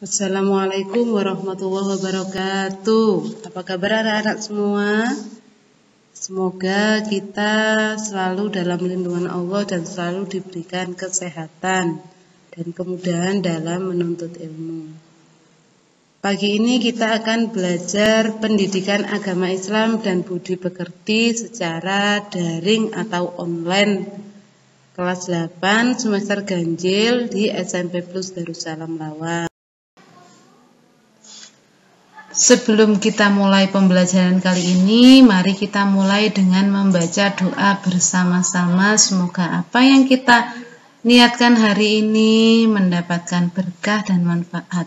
Assalamualaikum warahmatullahi wabarakatuh. Apa kabar anak-anak semua? Semoga kita selalu dalam lindungan Allah dan selalu diberikan kesehatan dan kemudahan dalam menuntut ilmu. Pagi ini kita akan belajar pendidikan agama Islam dan budi pekerti secara daring atau online. Kelas 8 semester ganjil di SMP Plus Darussalam Lawang. Sebelum kita mulai pembelajaran kali ini, mari kita mulai dengan membaca doa bersama-sama. Semoga apa yang kita niatkan hari ini mendapatkan berkah dan manfaat.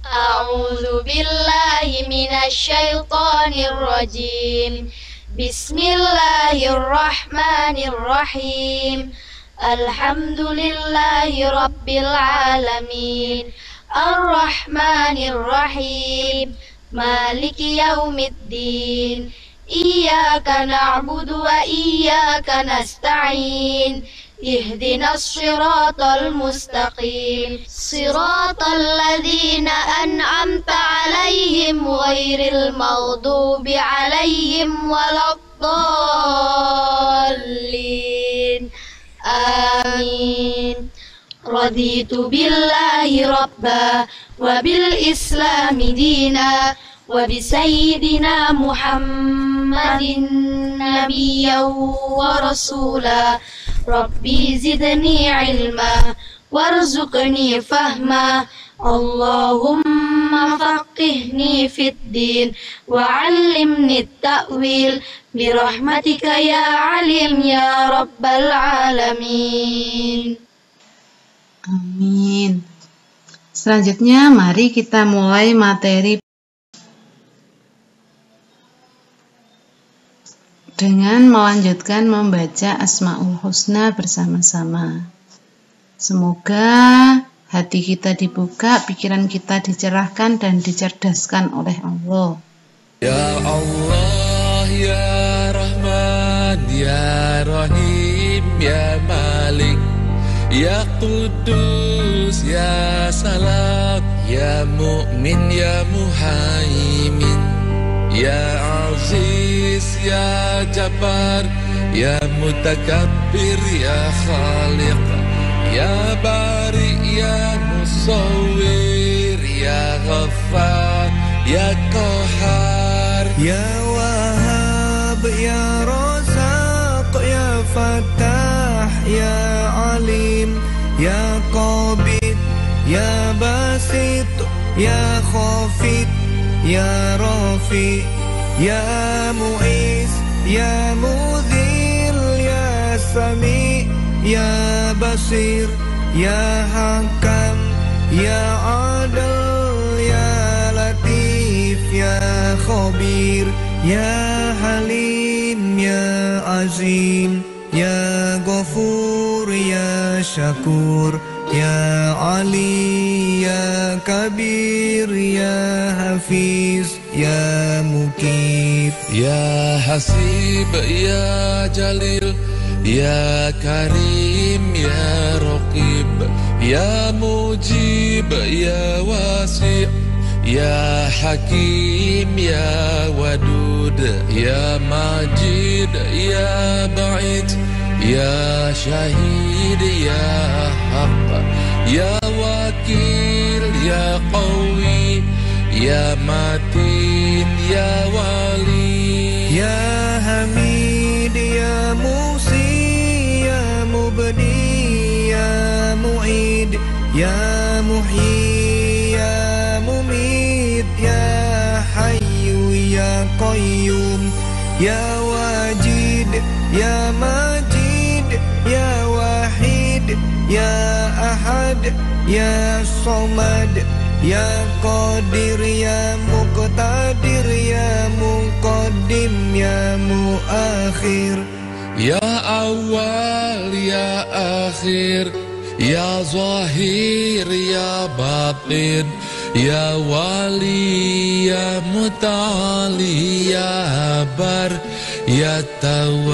A'udzu billahi minasyaitonir rajim. Bismillahirrahmanirrahim. Alhamdulillahi rabbil alamin. Ar-Rahmanir-Rahim, Maliki Yaumiddin, Iyyaka na'budu wa iyyaka nasta'in, Ihdinas siratal mustaqim, Siratal ladzina an'amta 'alaihim ghairil maghdubi 'alaihim waladdallin. Amin. Raditu billahi rabba wa bil islami dina wa bi sayyidina Muhammadin nabiyyan wa rasula. Rabbi zidni ilma warzuqni fahma. Allahumma faqihni fid din wa 'allimni at-ta'wil bi rahmatika ya alim ya rabbal alamin. Amin. Selanjutnya mari kita mulai materi dengan melanjutkan membaca Asmaul Husna bersama-sama. Semoga hati kita dibuka, pikiran kita dicerahkan dan dicerdaskan oleh Allah. Ya Allah, Ya Rahman, Ya Rahim, Ya Malik, Ya Qudus, Ya Salam, Ya Mu'min, Ya Muhaimin, Ya Aziz, Ya Jabbar, Ya Mutakabbir, Ya Khaliq, Ya Bari, Ya Musawwir, Ya Ghaffar, Ya Qahar, Ya Wahhab, Ya Razaq, Ya Fattah, Ya Alim, Ya Qabid, Ya Basit, Ya Khafid, Ya Rafi, Ya Mu'iz, Ya Mudhil, Ya Sami, Ya Basir, Ya Hakam, Ya Adil, Ya Latif, Ya Khabir, Ya Halim, Ya Azim, Ya Ghafur, Ya Syakur, Ya Ali, Ya Kabir, Ya Hafiz, Ya Muqit, Ya Hasib, Ya Jalil, Ya Karim, Ya Raqib, Ya Mujib, Ya Wasi', Ya Hakim, Ya Wadud, Ya Majid, Ya Ba'id, Ya Syahid, Ya Haq, Ya Wakil, Ya Qawi, Ya Matin, Ya Wali, Ya Hamid, Ya Musi, Ya Mubdi, Ya Mu'id, Ya Muhyi, Ya Mumit, Ya Hayyu, Ya Qayyum, Ya Wajid, Ya Majid, Ya Wahid, Ya Ahad, Ya Somad, Ya Qadir, Ya Muqtadir, Ya Muqaddim, Ya Muakhir, Ya Awal, Ya Akhir, Ya Zahir, Ya Batin, Ya Wali, Ya Muta'ali, Ya Bar, Ya Tawwab,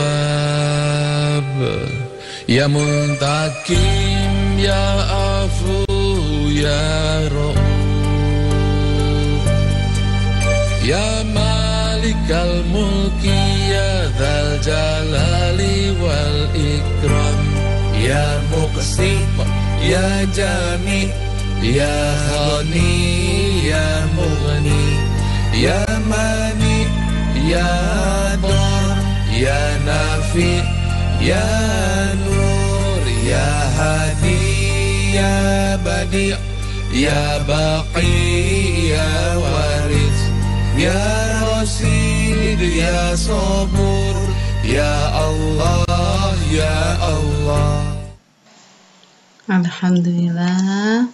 Ya Muntakim, ya afu ya ra'uf, ya malikal mulki ya dzal jalali wal ikram, ya muqsim ya jami ya khani ya mughni, ya mani ya dar ya nafi ya nur, ya hadi ya badi ya baqi ya waris, ya rasid ya sabur, ya Allah ya Allah. Alhamdulillah.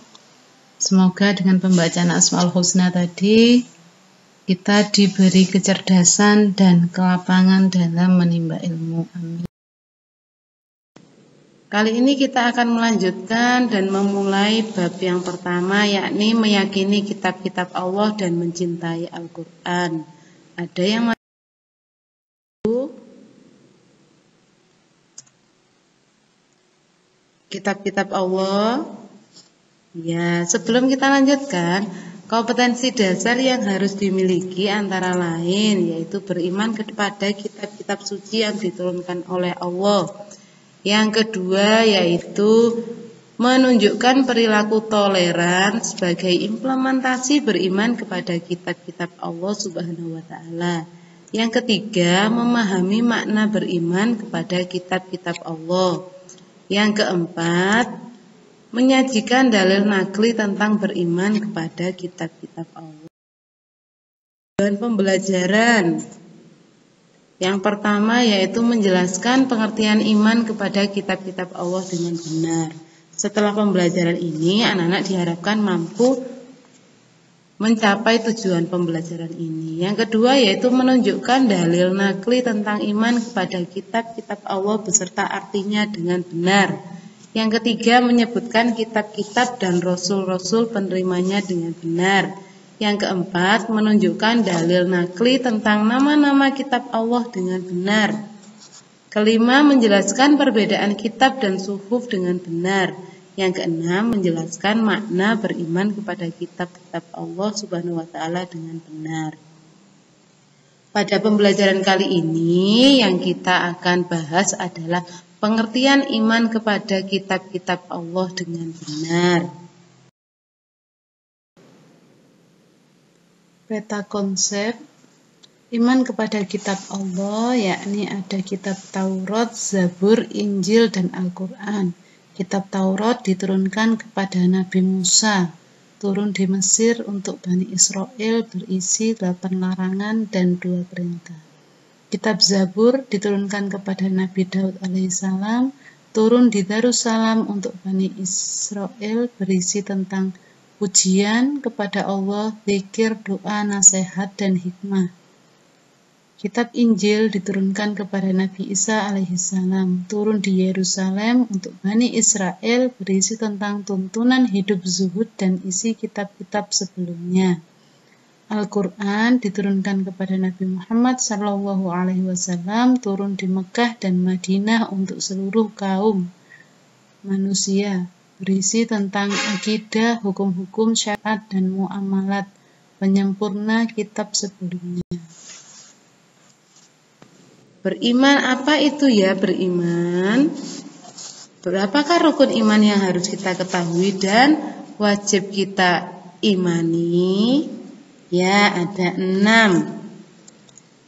Semoga dengan pembacaan Asmaul Husna tadi kita diberi kecerdasan dan kelapangan dalam menimba ilmu. Amin. Kali ini kita akan melanjutkan dan memulai bab yang pertama, yakni meyakini kitab-kitab Allah dan mencintai Al-Quran. Ada yang kitab-kitab Allah? Ya, sebelum kita lanjutkan, kompetensi dasar yang harus dimiliki antara lain yaitu beriman kepada kitab-kitab suci yang diturunkan oleh Allah. Yang kedua yaitu menunjukkan perilaku toleran sebagai implementasi beriman kepada kitab-kitab Allah Subhanahu wa taala. Yang ketiga, memahami makna beriman kepada kitab-kitab Allah. Yang keempat, menyajikan dalil nakli tentang beriman kepada kitab-kitab Allah. Dan pembelajaran yang pertama yaitu menjelaskan pengertian iman kepada kitab-kitab Allah dengan benar. Setelah pembelajaran ini, anak-anak diharapkan mampu mencapai tujuan pembelajaran ini. Yang kedua yaitu menunjukkan dalil nakli tentang iman kepada kitab-kitab Allah beserta artinya dengan benar. Yang ketiga menyebutkan kitab-kitab dan rasul-rasul penerimanya dengan benar. Yang keempat menunjukkan dalil nakli tentang nama-nama kitab Allah dengan benar. Kelima menjelaskan perbedaan kitab dan suhuf dengan benar. Yang keenam menjelaskan makna beriman kepada kitab-kitab Allah Subhanahu wa taala dengan benar. Pada pembelajaran kali ini yang kita akan bahas adalah pengertian iman kepada kitab-kitab Allah dengan benar. Peta konsep iman kepada kitab Allah yakni ada kitab Taurat, Zabur, Injil, dan Al-Quran. Kitab Taurat diturunkan kepada Nabi Musa, turun di Mesir untuk Bani Israel, berisi 8 larangan dan 2 perintah. Kitab Zabur diturunkan kepada Nabi Daud alaihissalam, turun di Darussalam untuk Bani Israel, berisi tentang pujian kepada Allah, zikir, doa, nasihat, dan hikmah. Kitab Injil diturunkan kepada Nabi Isa alaihissalam, turun di Yerusalem untuk Bani Israel, berisi tentang tuntunan hidup zuhud dan isi kitab-kitab sebelumnya. Al-Quran diturunkan kepada Nabi Muhammad SAW, turun di Mekah dan Madinah untuk seluruh kaum manusia, berisi tentang akidah, hukum-hukum, syariat, dan muamalat, penyempurna kitab sebelumnya. Beriman, apa itu ya beriman? Berapakah rukun iman yang harus kita ketahui dan wajib kita imani? Ya, ada 6.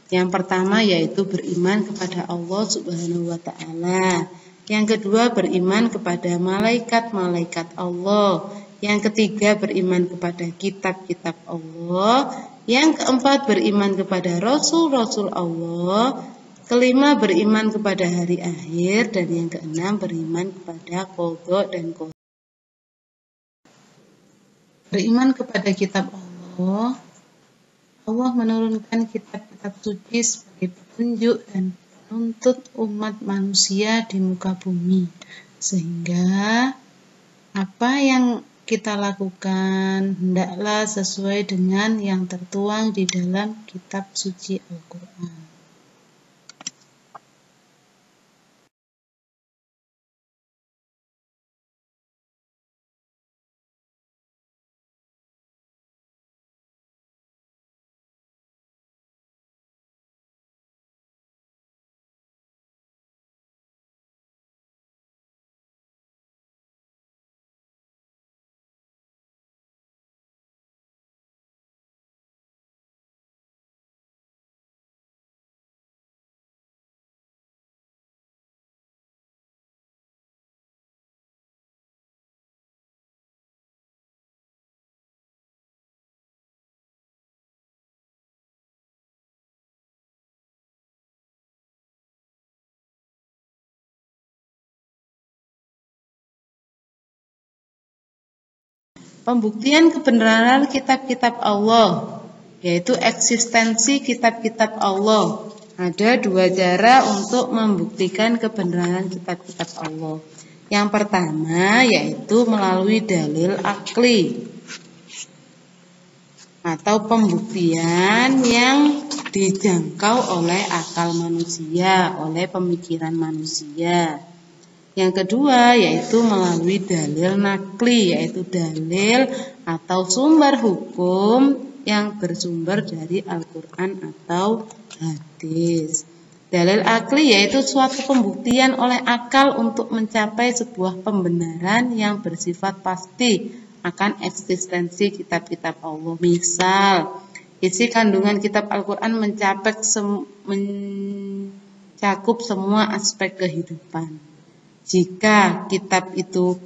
Yang pertama yaitu beriman kepada Allah Subhanahu wa taala. Yang kedua beriman kepada malaikat-malaikat Allah. Yang ketiga beriman kepada kitab-kitab Allah. Yang keempat beriman kepada rasul-rasul Allah. Kelima beriman kepada hari akhir. Dan yang keenam beriman kepada qadha dan qadar. Beriman kepada kitab Allah. Allah menurunkan kitab-kitab suci sebagai petunjuk dan penuntut umat manusia di muka bumi. Sehingga apa yang kita lakukan hendaklah sesuai dengan yang tertuang di dalam kitab suci Al-Quran. Pembuktian kebenaran kitab-kitab Allah, yaitu eksistensi kitab-kitab Allah. Ada dua cara untuk membuktikan kebenaran kitab-kitab Allah. Yang pertama yaitu melalui dalil akli atau pembuktian yang dijangkau oleh akal manusia, oleh pemikiran manusia. Yang kedua yaitu melalui dalil nakli, yaitu dalil atau sumber hukum yang bersumber dari Al-Quran atau hadis. Dalil akli yaitu suatu pembuktian oleh akal untuk mencapai sebuah pembenaran yang bersifat pasti akan eksistensi kitab-kitab Allah. Misal, isi kandungan kitab Al-Quran mencakup semua aspek kehidupan. Jika kitab itu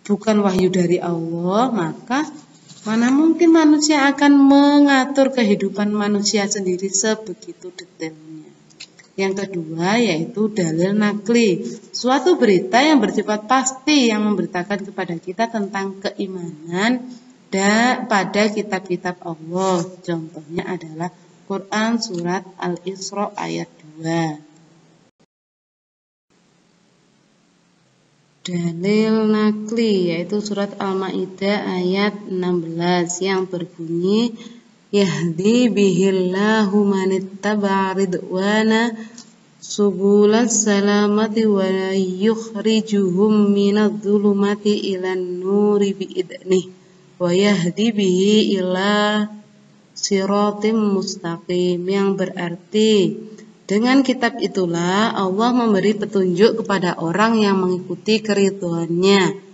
bukan wahyu dari Allah, maka mana mungkin manusia akan mengatur kehidupan manusia sendiri sebegitu detailnya. Yang kedua yaitu dalil nakli, suatu berita yang bersifat pasti yang memberitakan kepada kita tentang keimanan pada kitab-kitab Allah. Contohnya adalah Quran surat Al-Isra ayat 2. Dalil nakli yaitu surat Al-Maidah ayat 16 yang berbunyi yahdi bihillahu manittaba'a ridwana subulas salamati wa yukhrijuhum minadh-dhulumati ilan nuri biidnih wa yahdi bihi ila siratim mustaqim, yang berarti dengan kitab itulah Allah memberi petunjuk kepada orang yang mengikuti keridhoannya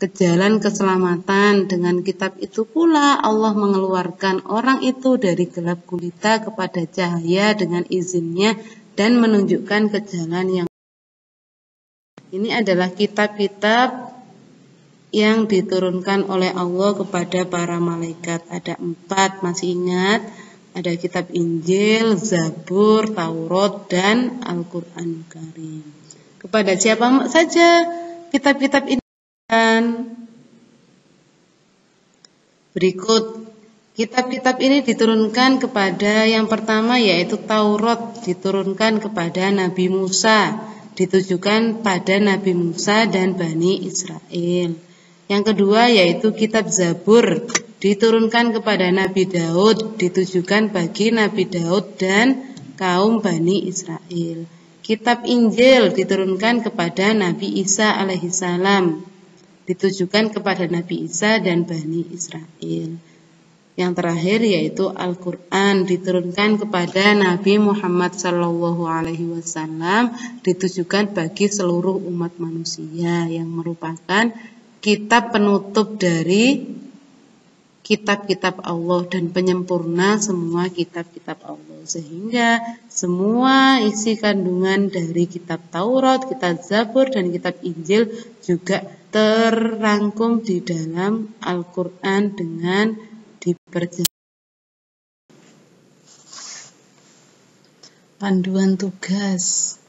ke jalan keselamatan. Dengan kitab itu pula Allah mengeluarkan orang itu dari gelap gulita kepada cahaya dengan izinnya dan menunjukkan ke jalan yang. Ini adalah kitab-kitab yang diturunkan oleh Allah kepada para malaikat. Ada 4, masih ingat? Ada kitab Injil, Zabur, Taurat, dan Al-Quran Karim. Kepada siapa saja kitab-kitab ini? Berikut, kitab-kitab ini diturunkan kepada yang pertama yaitu Taurat, diturunkan kepada Nabi Musa, ditujukan pada Nabi Musa dan Bani Israel. Yang kedua yaitu kitab Zabur, diturunkan kepada Nabi Daud, ditujukan bagi Nabi Daud dan kaum Bani Israel. Kitab Injil diturunkan kepada Nabi Isa alaihissalam, ditujukan kepada Nabi Isa dan Bani Israel. Yang terakhir yaitu Al-Quran, diturunkan kepada Nabi Muhammad SAW, ditujukan bagi seluruh umat manusia, yang merupakan kitab penutup dari kitab-kitab Allah dan penyempurna semua kitab-kitab Allah, sehingga semua isi kandungan dari kitab Taurat, kitab Zabur, dan kitab Injil juga terrangkum di dalam Al-Quran dengan diperjelas. Panduan tugas.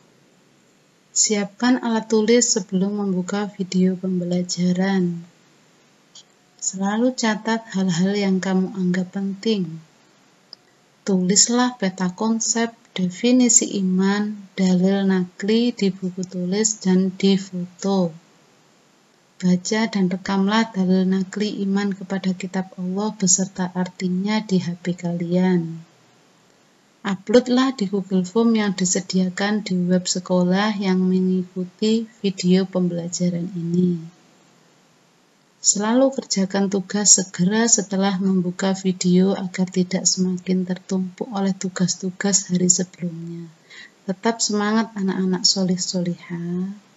Siapkan alat tulis sebelum membuka video pembelajaran. Selalu catat hal-hal yang kamu anggap penting. Tulislah peta konsep, definisi iman, dalil nakli di buku tulis dan di foto. Baca dan rekamlah dalil nakli iman kepada kitab Allah beserta artinya di HP kalian. Uploadlah di Google Form yang disediakan di web sekolah yang mengikuti video pembelajaran ini. Selalu kerjakan tugas segera setelah membuka video agar tidak semakin tertumpuk oleh tugas-tugas hari sebelumnya. Tetap semangat anak-anak solih-solihah.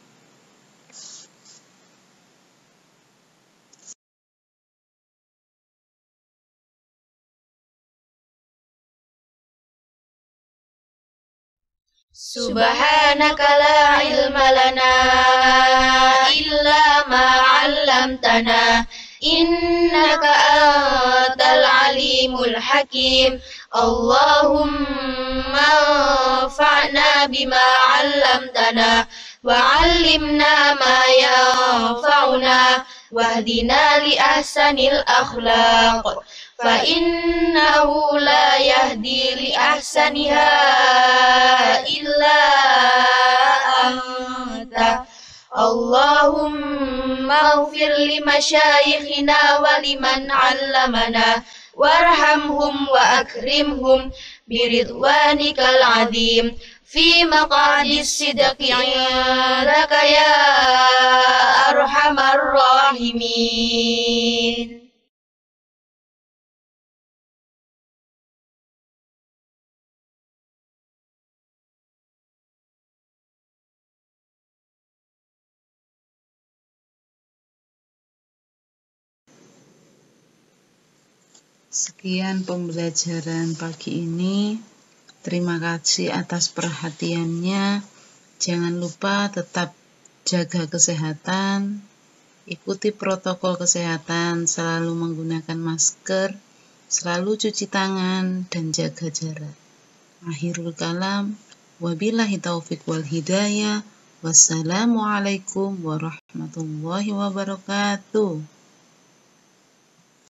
Subhanaka la ilma lana illa ma 'allamtana innaka antal alimul hakim. Allahumma anfa'na bima 'allamtana wa 'allimna ma yanfa'una wahdina li ahsanil akhlaq fa innahu la yahdi li ahsaniha illa anta. Allahumma ighfir li masyayikhina wa liman 'allamana warhamhum wa akrimhum biridwanikal 'azim fi maq'adis sidqi 'indaka ya arhamar rahimin. Sekian pembelajaran pagi ini. Terima kasih atas perhatiannya. Jangan lupa tetap jaga kesehatan, ikuti protokol kesehatan, selalu menggunakan masker, selalu cuci tangan, dan jaga jarak. Akhirul kalam, wabillahi taufiq wal hidayah. Wassalamualaikum warahmatullahi wabarakatuh.